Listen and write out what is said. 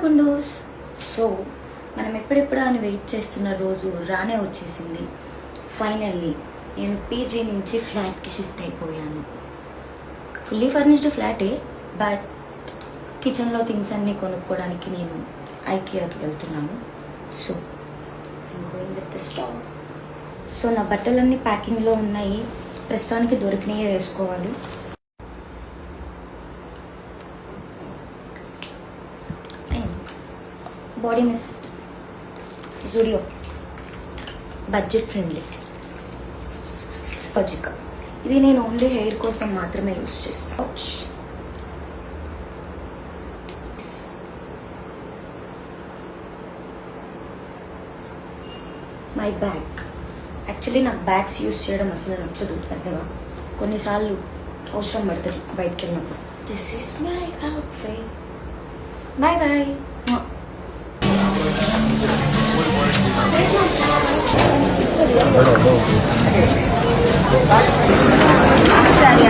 గుండూస్. So మనం ఎప్పుడెప్పుడు అని వెయిట్ చేస్తున్న రోజు రానే వచ్చేసింది. ఫైనల్లీ నేను పీజీ నుంచి ఫ్లాట్కి షిఫ్ట్ అయిపోయాను. ఫుల్లీ ఫర్నిష్డ్ ఫ్లాటే, బట్ కిచెన్లో థింగ్స్ అన్నీ కొనుక్కోవడానికి నేను ఐకియాకి వెళ్తున్నాను. So I'm going with the stock. So నా బట్టలన్నీ ప్యాకింగ్లో ఉన్నాయి, ప్రస్తుతానికి దొరికినవే వేసుకోవాలి. Body mist Zudio, budget friendly లాజికా. ఇది నేను ఓన్లీ హెయిర్ కోసం మాత్రమే యూజ్ చేస్తాను. My bag. యాక్చువల్లీ నాకు బ్యాగ్స్ యూజ్ చేయడం అసలు నచ్చదు పెద్దగా, కొన్నిసార్లు అవసరం పడుతుంది బయటకు వెళ్ళినప్పుడు. This is my outfit. Bye bye. సరే